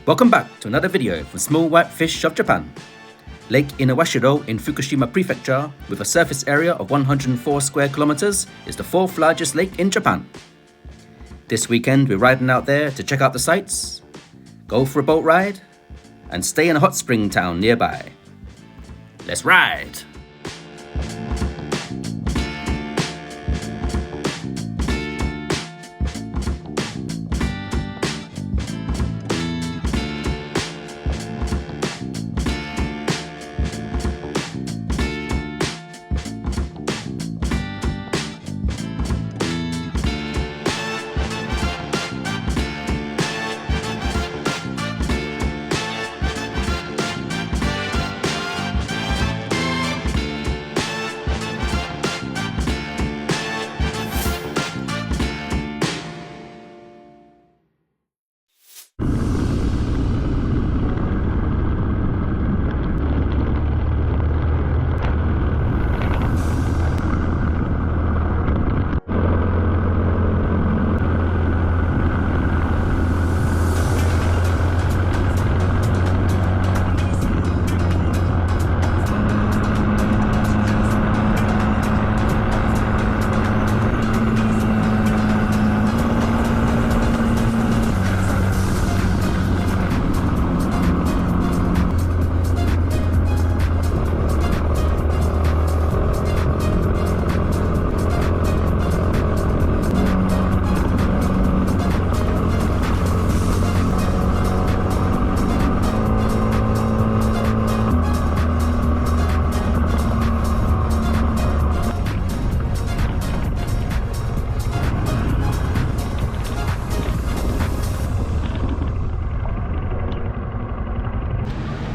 Welcome back to another video from Small White Fish of Japan. Lake Inawashiro in Fukushima Prefecture, with a surface area of 104 square kilometers, is the fourth largest lake in Japan. This weekend we're riding out there to check out the sights, go for a boat ride, and stay in a hot spring town nearby. Let's ride!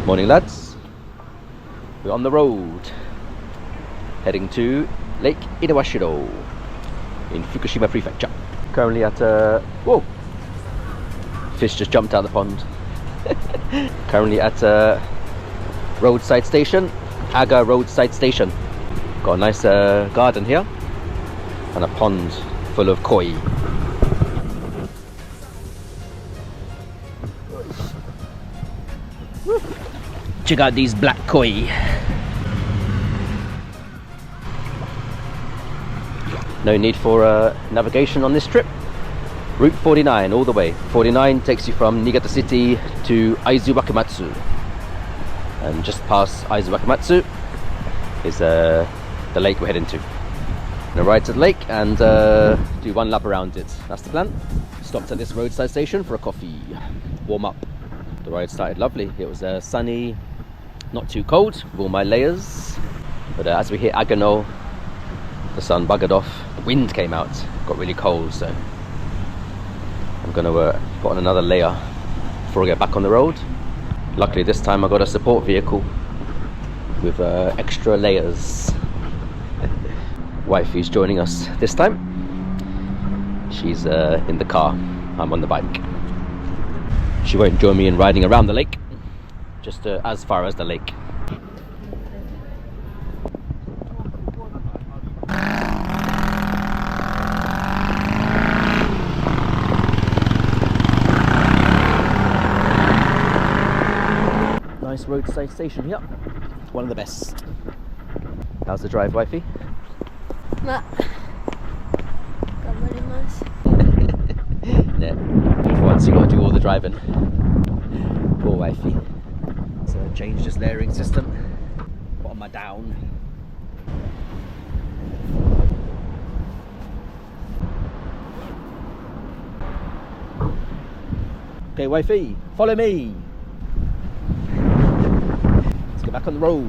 Morning lads, we're on the road heading to Lake Inawashiro in Fukushima Prefecture. Currently at whoa! Fish just jumped out of the pond. Currently at a roadside station, Aga roadside station. Got a nice garden here and a pond full of koi. Check out these black koi. No need for navigation on this trip. Route 49 all the way. 49 takes you from Niigata City to Aizu Wakamatsu. And just past Aizu Wakamatsu is the lake we're heading to. Gonna ride to the lake and do one lap around it. That's the plan. Stopped at this roadside station for a coffee. Warm up. The ride started lovely. It was sunny, not too cold with all my layers, but as we hit Agano, the sun buggered off, the wind came out, got really cold, so I'm gonna put on another layer before I get back on the road. Luckily this time I got a support vehicle with extra layers. Wifey's joining us this time. She's in the car, I'm on the bike. She won't join me in riding around the lake, just as far as the lake. Nice roadside station here, one of the best. How's the drive, wifey? Yeah, for once you got to do all the driving. Poor wifey. So changed this layering system. Put on my down. Okay, wifey, follow me. Let's get back on the road.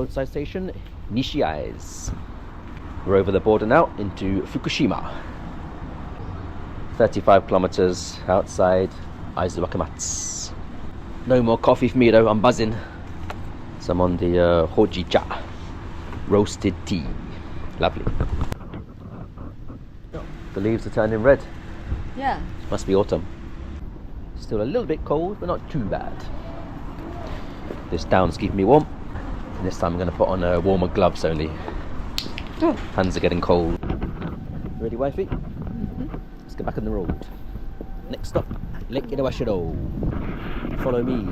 roadside station, Nishiai's. We're over the border now into Fukushima. 35 kilometers outside Aizu Wakamatsu. No more coffee for me though, I'm buzzing. So I'm on the hojicha, roasted tea. Lovely. The leaves are turning red. Yeah. Must be autumn. Still a little bit cold, but not too bad. This down's keeping me warm. And this time I'm going to put on warmer gloves only. Oh. Hands are getting cold. Ready, wifey? Let's get back on the road. Next stop, Lake Inawashiro. Follow me.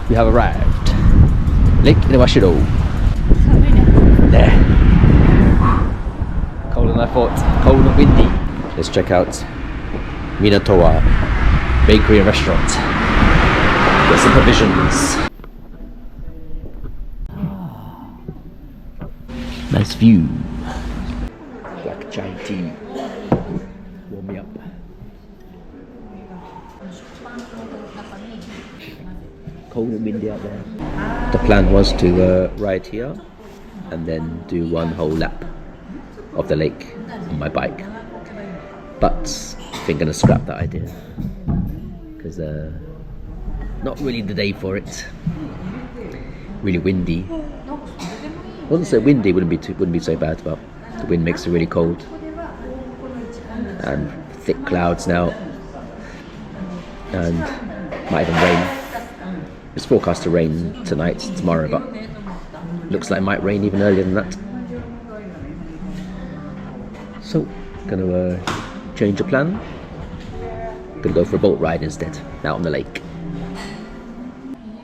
We have arrived. Lake Inawashiro. There. Cold than I thought. Cold and windy. Let's check out Minatowa Bakery and Restaurant. Get some provisions. Nice view. Black chai tea. Warm me up. Cold and windy out there. The plan was to ride here and then do one whole lap of the lake on my bike, but I think I'm gonna scrap that idea because not really the day for it. Really windy. I wouldn't say windy wouldn't be so bad, but the wind makes it really cold and thick clouds now, and might even rain. It's forecast to rain tonight, tomorrow, but looks like it might rain even earlier than that. So, gonna change the plan. Gonna go for a boat ride instead, out on the lake.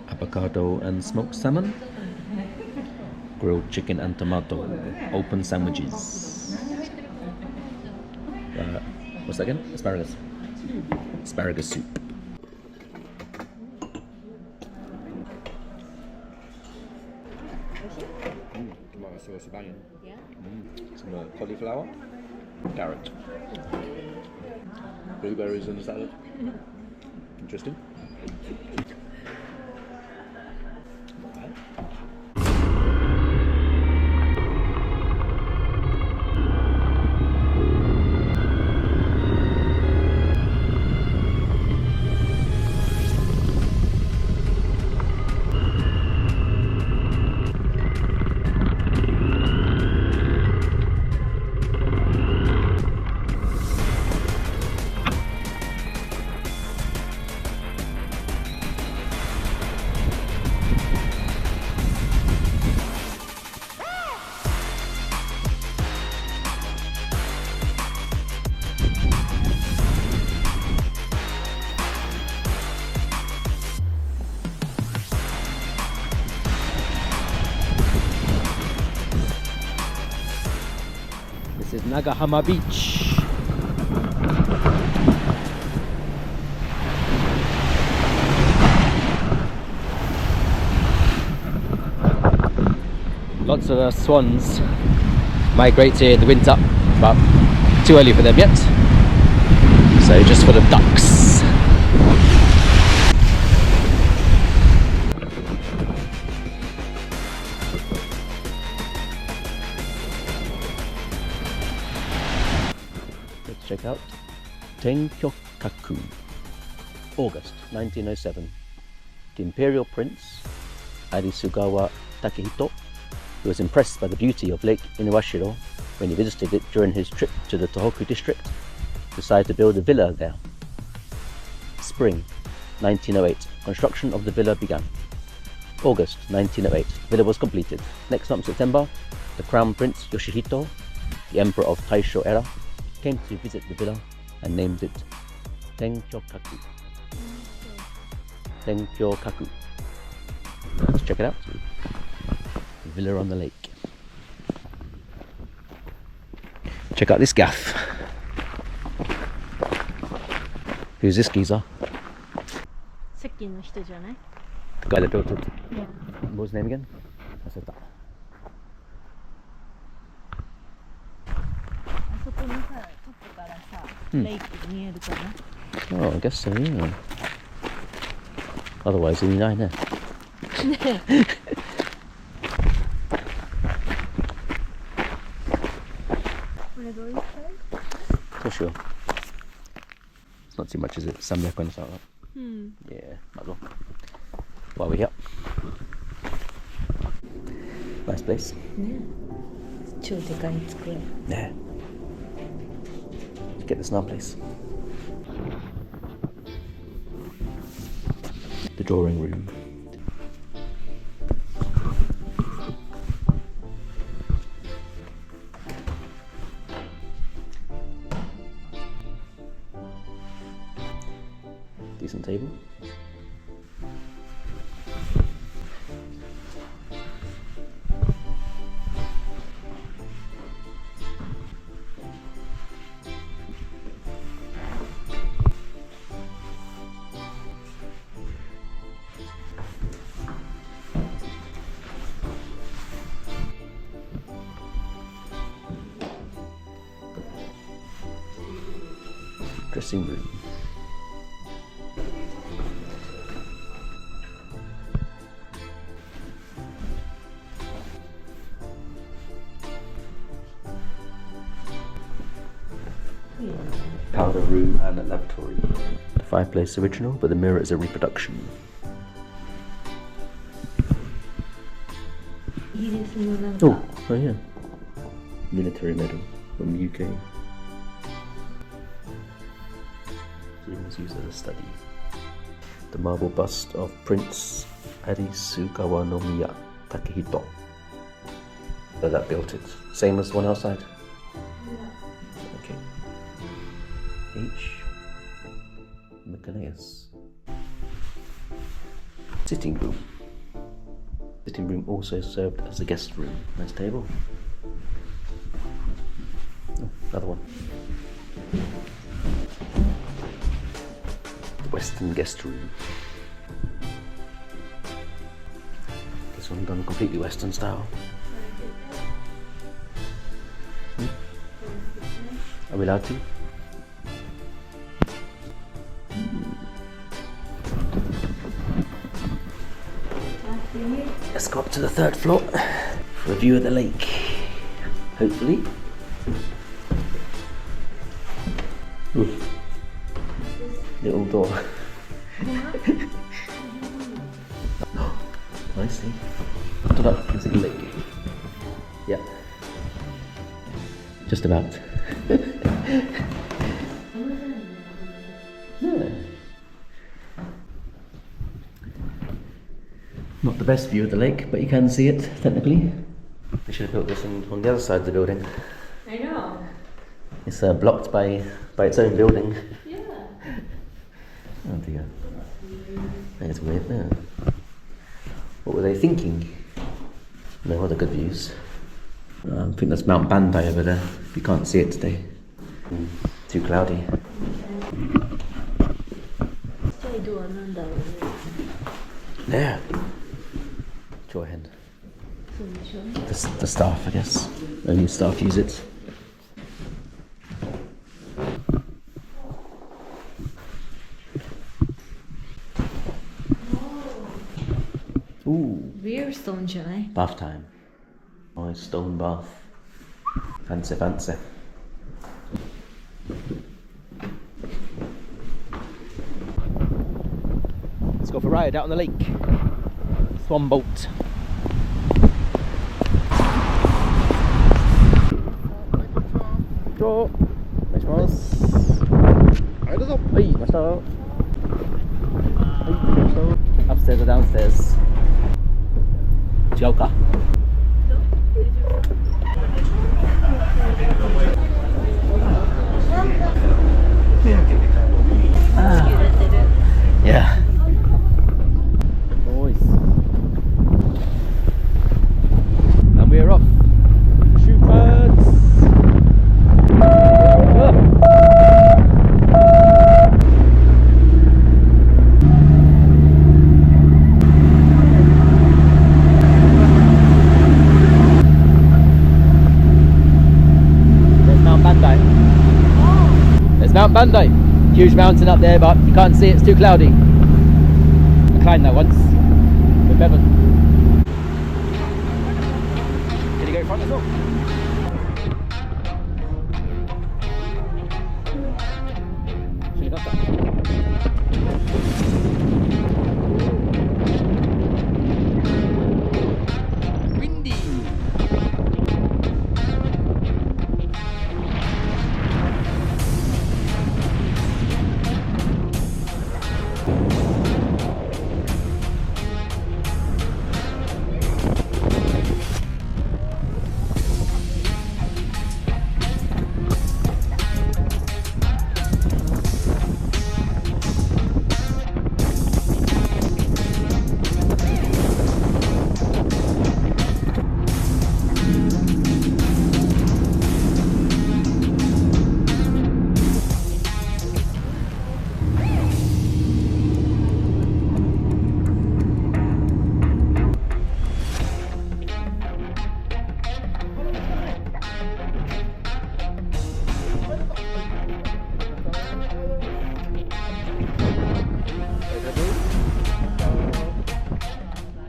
Avocado and smoked salmon. Grilled chicken and tomato. Open sandwiches. What's that again? Asparagus. Asparagus soup. Tomato sauce with onion. Yeah. Some cauliflower. Carrot. Blueberries in the salad. Interesting. This is Nagahama Beach. Lots of swans migrate here in the winter, but too early for them yet. So just full of ducks. Let's check out Tenkyokaku, August 1907. The Imperial Prince Arisugawa Takehito, who was impressed by the beauty of Lake Inawashiro when he visited it during his trip to the Tohoku district, decided to build a villa there. Spring 1908, construction of the villa began. August 1908, the villa was completed. Next month, September, the Crown Prince Yoshihito, the Emperor of Taisho era, came to visit the villa and named it Tenkyokaku. Tenkyokaku. Let's check it out. Villa on the lake. Check out this gaff. Who's this geezer? The guy that built it. Yeah. What was his name again? I said that. Oh, I guess so, yeah. Otherwise, he'd be nine there. For sure. It's not too much, is it? 300 yen or something like that. Yeah, might as well. While we're here. Nice place. Yeah. Let's get this now, place. The drawing room. Decent table. Dressing room. Powder room and a lavatory. The fireplace original, but the mirror is a reproduction. Oh yeah. Military medal from the UK. Room was used as a study. The marble bust of Prince Arisugawa no Miya Takehito. So that built it. Same as the one outside? Okay. H. Macaleus. Sitting room. Sitting room also served as a guest room. Nice table. Oh, another one. The Western guest room. This one done completely Western style. Are we allowed to? Let's go up to the 3rd floor for a view of the lake. Hopefully. Ooh. Little door. I see. Stood up, you can see the lake. Yeah. Just about. Yeah. Not the best view of the lake, but you can see it, technically. They should have built this on the other side of the building. I know. It's blocked by its own building. Yeah. Oh dear. That's weird there. What were they thinking? No other good views. I think that's Mount Bandai over there. You can't see it today. Too cloudy. There. Join. The staff, I guess. Only staff use it. Ooh. Real stone, Johnny. Bath time. Nice stone bath. Fancy, fancy. Let's go for a ride out on the lake. Swan boat. Jo, upstairs or downstairs? Joker. Yeah. Nice. And we're off. Shoot birds. There's Mount Bandai. There's Mount Bandai. Huge mountain up there, but you can't see it, it's too cloudy. I climbed that once with Bevan. Can you go in front as well? Should have got that. Windy.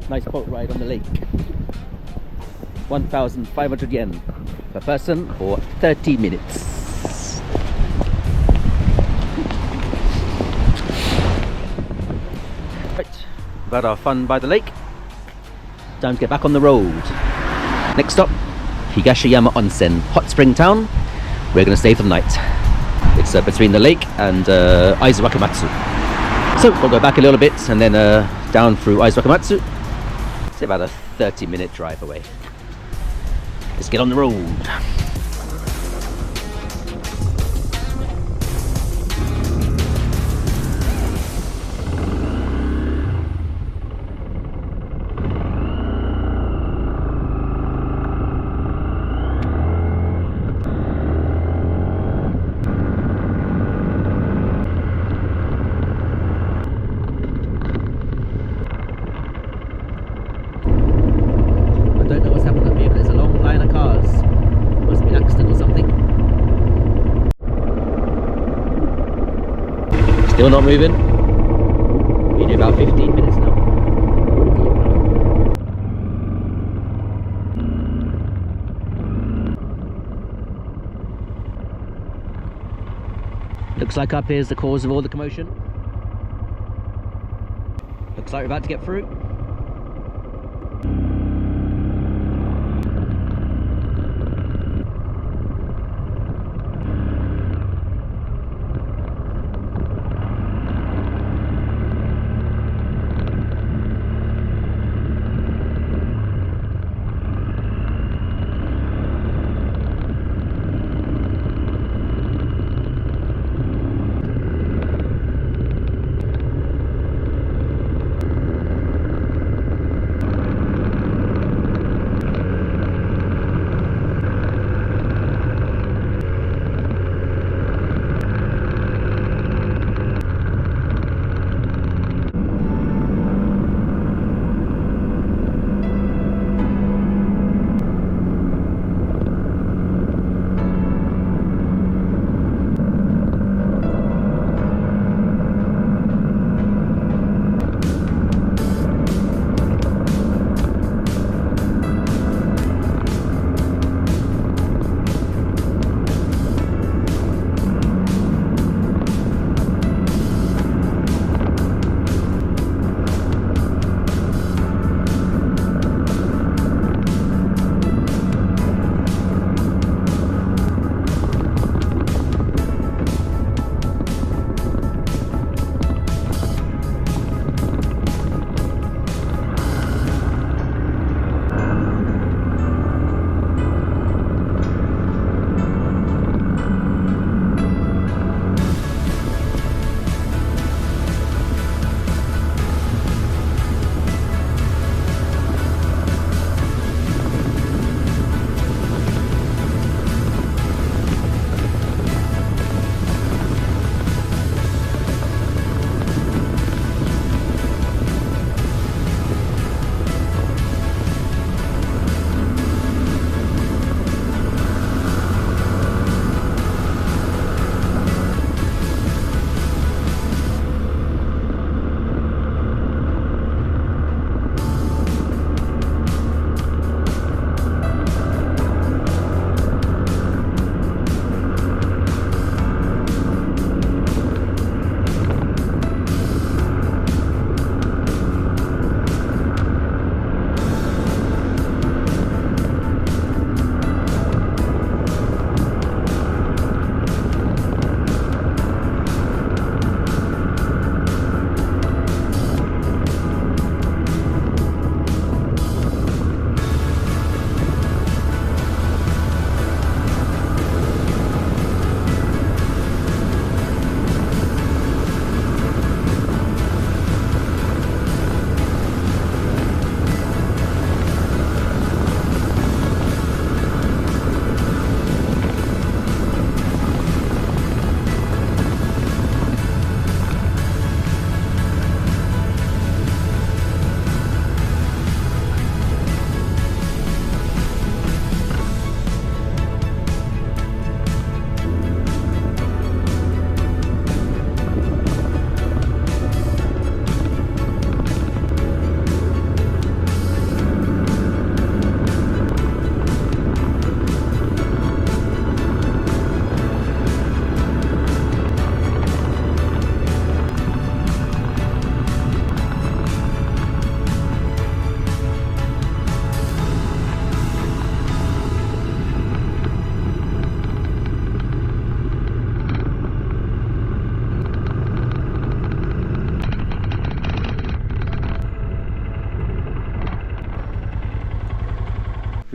Nice boat ride on the lake. 1,500 yen per person for 30 minutes. Right, we've had our fun by the lake. Time to get back on the road. Next stop, Higashiyama Onsen, hot spring town. We're going to stay for the night. It's between the lake and Aizu Wakamatsu. So we'll go back a little bit and then down through Aizu Wakamatsu. It's about a 30-minute drive away. Let's get on the road. Still not moving. We do about 15 minutes now. Looks like up here's the cause of all the commotion. Looks like we're about to get through.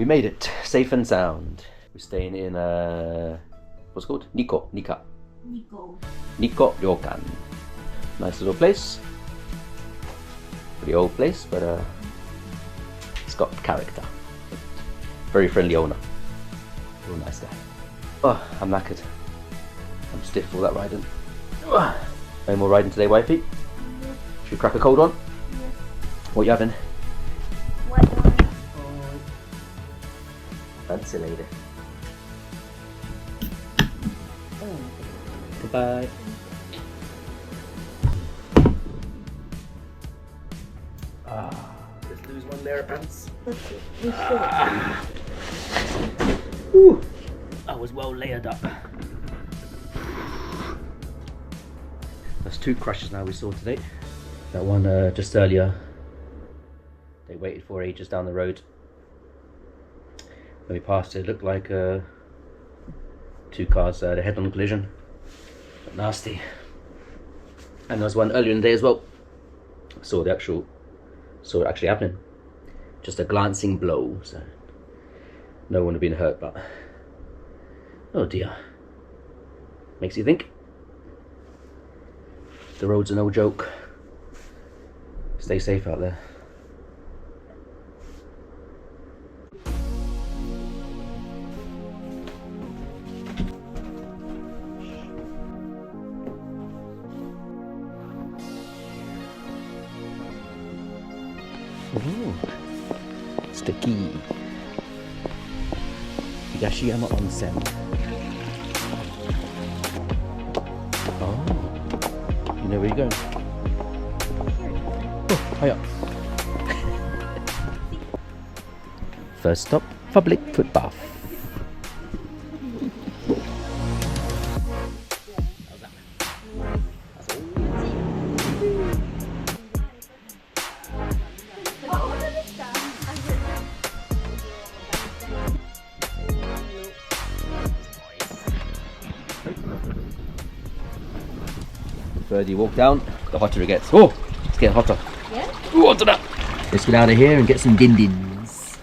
We made it, safe and sound. We're staying in what's it called? Nikko Ryokan. Nice little place. Pretty old place, but it's got character. Very friendly owner. Real nice guy. Oh, I'm knackered. I'm stiff for all that riding. No more riding today, wifey? Should we crack a cold one? What are you having? White wine. Fancy lady. Goodbye. Just lose one layer of pants. Whew. I was well layered up. That's 2 crashes now we saw today. That one just earlier, they waited for ages down the road. When we passed it looked like 2 cars had a head-on collision. But nasty. And there was one earlier in the day as well. Saw it actually happening. Just a glancing blow, so no one had been hurt, but oh dear. Makes you think. The roads are no joke. Stay safe out there. Ooh, it's the key. Higashiyama Onsen. Oh, you know where you're going? Oh, hiya. First stop, public footbath. The further you walk down, the hotter it gets. Oh, it's getting hotter. Yeah? Ooh, hotter now. Let's get out of here and get some din-dins.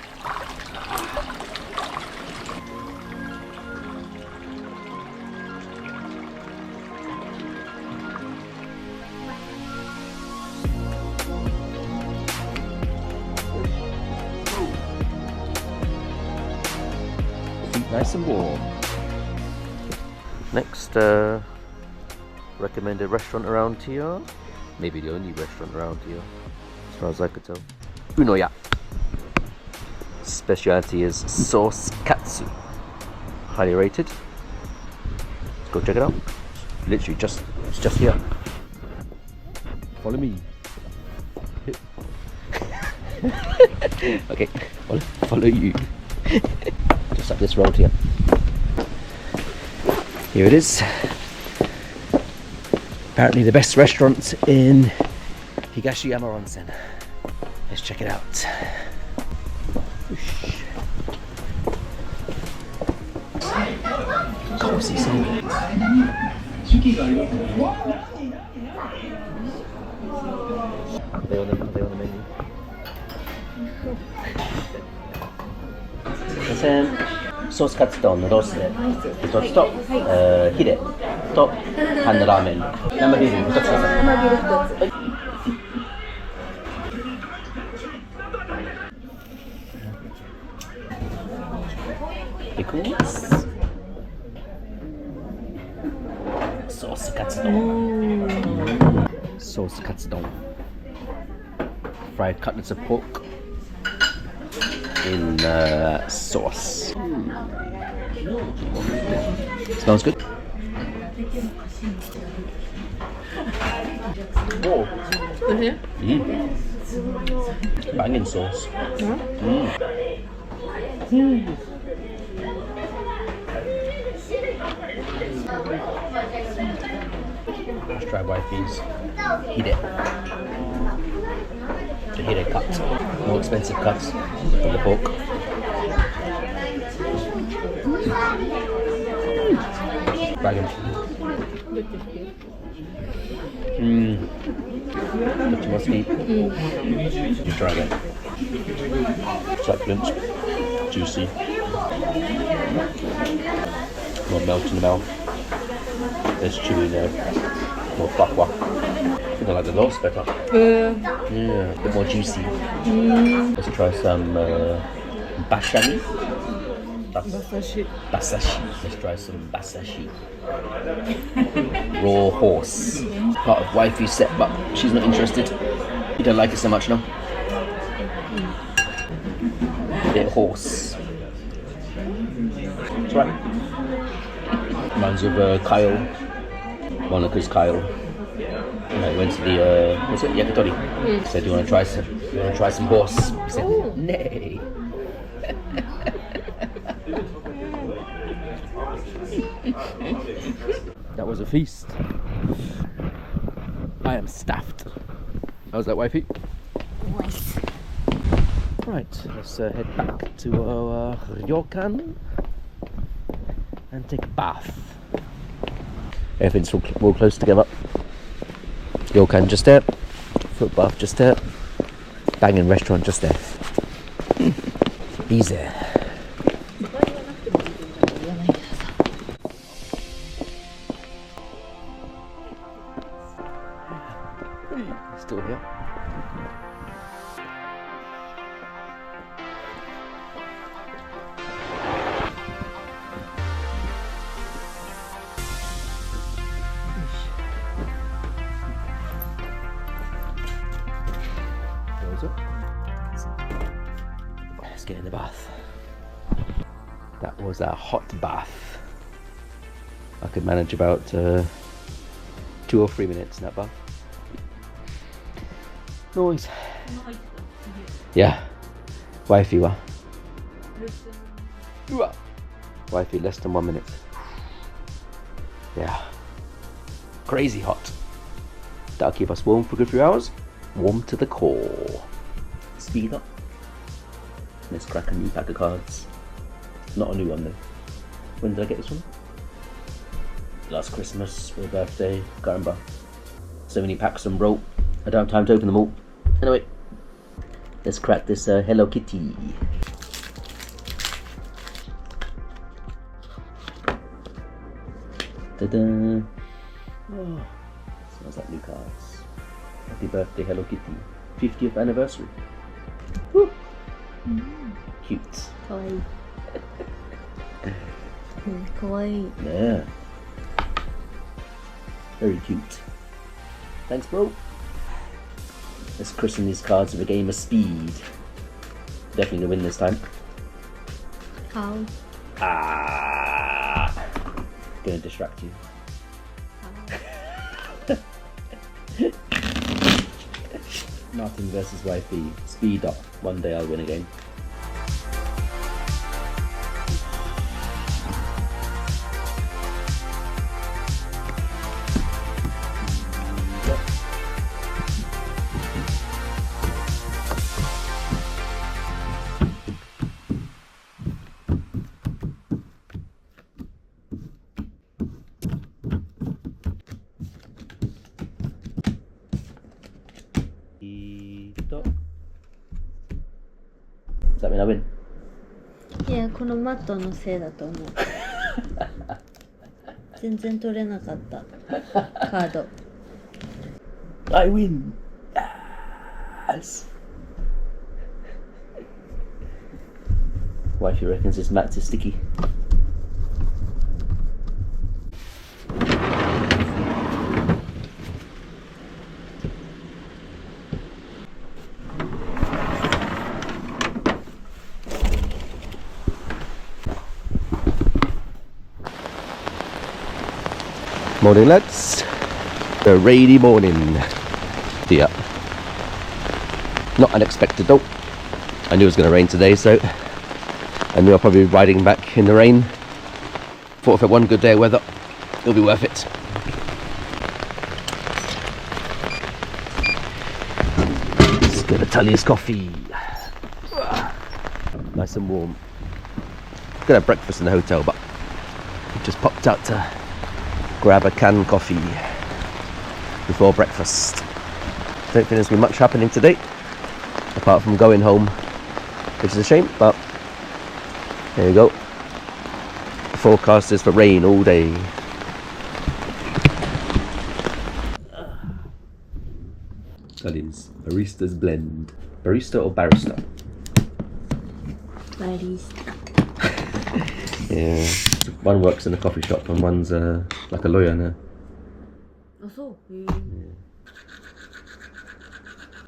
Feet nice and warm. Next, recommended restaurant around here. Maybe the only restaurant around here, as far as I could tell. Unoya. Speciality is sauce katsu. Highly rated. Let's go check it out. Literally it's just here. Follow me. Okay, follow you. Just up this road here. Here it is. Apparently the best restaurant in Higashiyama Onsen. Let's check it out. Whoosh. Cozy song. Are they on the menu? ソースカツ丼のロースで1つと、ヒレと半のラーメン、生ビール1つください。生ビール1つ。いきます。ソースカツ丼。ソースカツ丼。Fried cutlets of pork in sauce. Smells good. Oh. Banging sauce. Let's try wifey's hide. The hide cut. More expensive cuts of the pork. Dragon. Much more sweet. Just try again. Succulent. juicy. More melt in the mouth. There's chewy there. More fakwa. I think I like the loaves better. Yeah, a bit more juicy. Let's try some bashami. Basashi. Let's try some basashi. Raw horse. Part of wifey's set, but she's not interested. You don't like it so much, no? Bit horse. That's right. Reminds of Kyle. Monica's Kyle. And I went to the what's it? Yakitori. Said, "Do you want to try some? You want to try some horse?" He said, "Nay." That was a feast. I am stuffed. How's that, wifey? Nice. Right, let's head back to our ryokan and take a bath. Everything's all close together. Ryokan just there, foot bath just there, banging restaurant just there. Easy. Still here. Let's get in the bath. That was a hot bath. I could manage about 2 or 3 minutes in that bath. Noise. Yeah. Wifey wa. Wifey less than 1 minute. Yeah. Crazy hot. That'll keep us warm for a good few hours. Warm to the core. Speed up. Let's crack a new pack of cards. Not a new one though. When did I get this one? Last Christmas for a birthday. Can't remember. So many packs and broke. I don't have time to open them all. Anyway, let's crack this Hello Kitty. Ta-da! Oh, smells like new cards. Happy birthday, Hello Kitty. 50th anniversary. Woo. Cute. Kawaii. Kawaii. Yeah. Very cute. Thanks, bro. Let's christen these cards with a game of speed. Definitely gonna win this time. How? Gonna distract you. Martin versus wifey. Speed up. One day I'll win a game. Does that mean I win? いや、このマットのせいだと思う。全然取れなかったカード。I win! Yes! Wifey reckons this mat is sticky. Morning, lads. A rainy morning. Yeah. Not unexpected though. I knew it was going to rain today, so I knew I'd probably be riding back in the rain. Thought if I had one good day of weather, it'll be worth it. Let's get a Tully's coffee. Nice and warm. Gonna have breakfast in the hotel, but just popped out to grab a canned coffee before breakfast. Don't think there's been much happening today apart from going home, which is a shame, but There you go. The forecast is for rain all day. Collins, Barista's Blend. Barista or barrister? Barista. Yeah. One works in a coffee shop and one's like a lawyer now. Oh, so?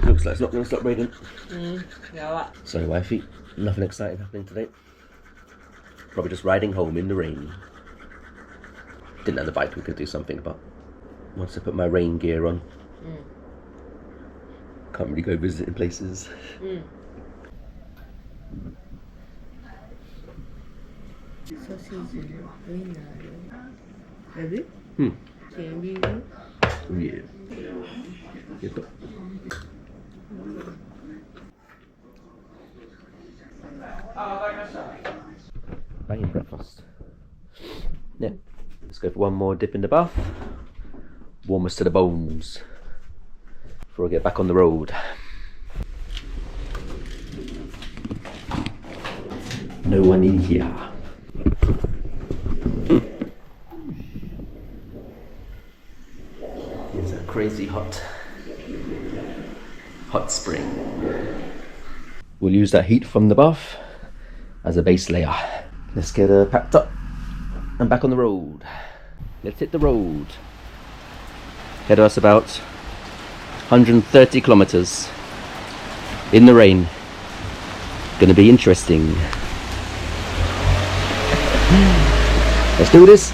Looks like it's not going to stop raining. Yeah. Sorry, wifey. Nothing exciting happening today. Probably just riding home in the rain. Didn't have the bike we could do something, but once I put my rain gear on, can't really go visiting places. Yeah. Banging breakfast. Yeah. Let's go for one more dip in the bath. Warm us to the bones before I get back on the road. No one in here. It's a crazy hot spring. We'll use that heat from the bath as a base layer. Let's get packed up and back on the road. Let's hit the road. Head us about 130 kilometers in the rain. Gonna be interesting. Let's do this.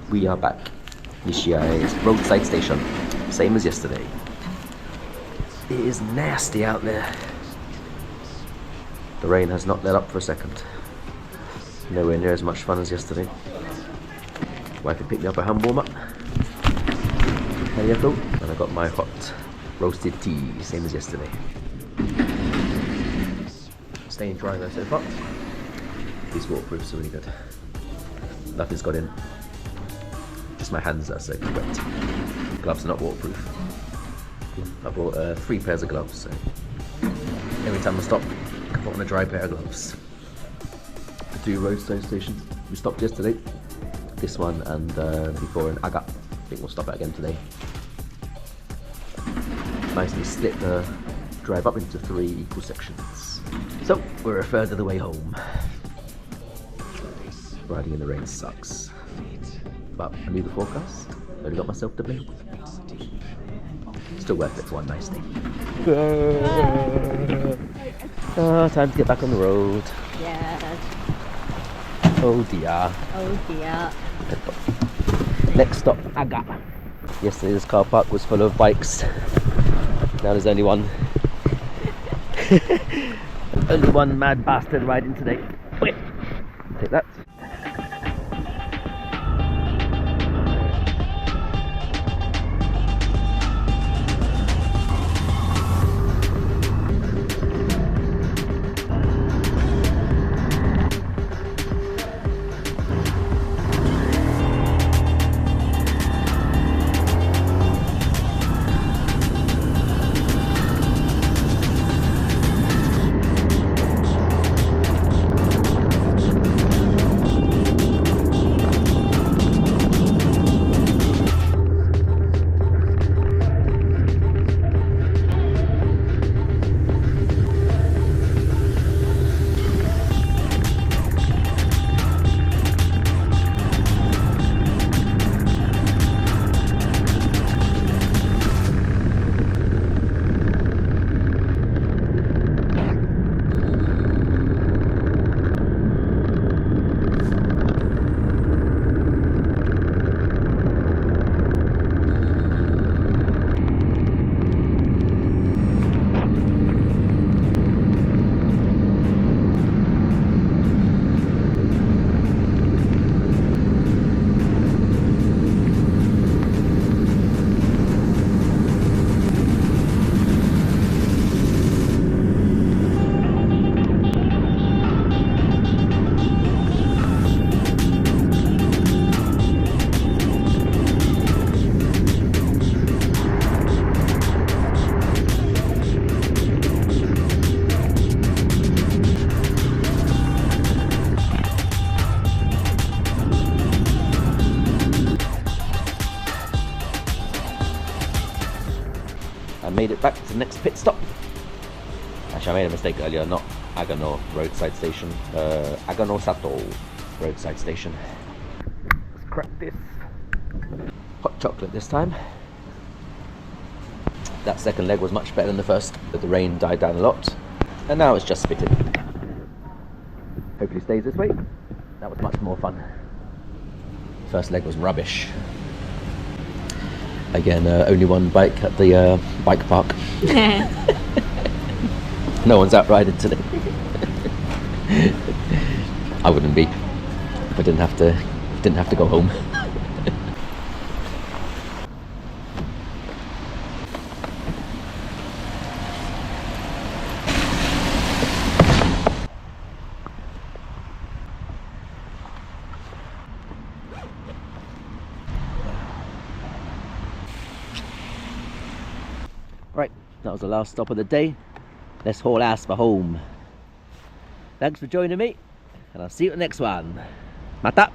We are back. Nishiyai's roadside station. Same as yesterday. It is nasty out there. The rain has not let up for a second. Nowhere near as much fun as yesterday. Wife had picked me up a hand warmer. And I got my hot roasted tea, same as yesterday. Staying dry though so far. These waterproofs are really good. Nothing's got in. Just my hands are soaking wet. Gloves are not waterproof. I bought 3 pairs of gloves, so every time I stop, I put on a dry pair of gloves. The 2 roadside stations we stopped yesterday. This one and before in Aga. I think we'll stop it again today. Nicely split the drive up into 3 equal sections. So we're a third of the way home. Riding in the rain sucks. But I knew the forecast, only got myself to blame. Still worth it for one nice day. Time to get back on the road. Yeah. Oh dear. Oh dear. Next stop, Aga. Yesterday's car park was full of bikes. Now there's only one. Only one mad bastard riding today. Okay. Hit that. I made it back to the next pit stop. Actually, I made a mistake earlier, not Agano roadside station, Agano Sato roadside station. Let's crack this. Hot chocolate this time. That second leg was much better than the first, but the rain died down a lot, and now it's just spitting. Hopefully stays this way. That was much more fun. First leg was rubbish. Again, only one bike at the bike park. No one's out riding today. I wouldn't be if I didn't have to go home. Right, that was the last stop of the day. Let's haul ass for home. Thanks for joining me, and I'll see you at the next one. Mata!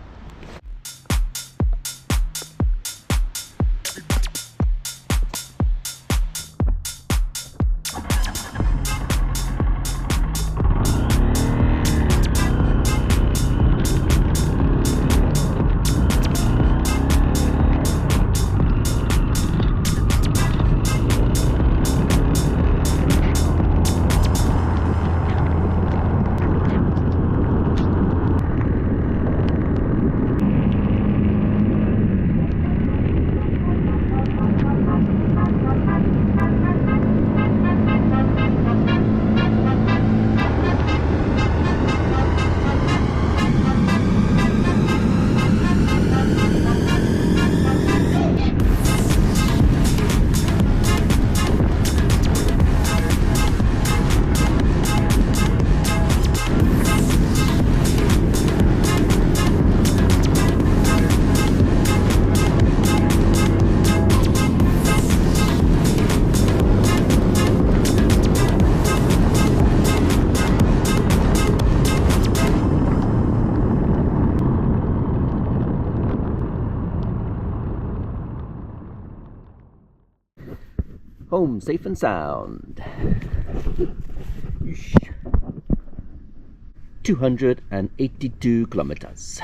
Home safe and sound. 282 kilometers.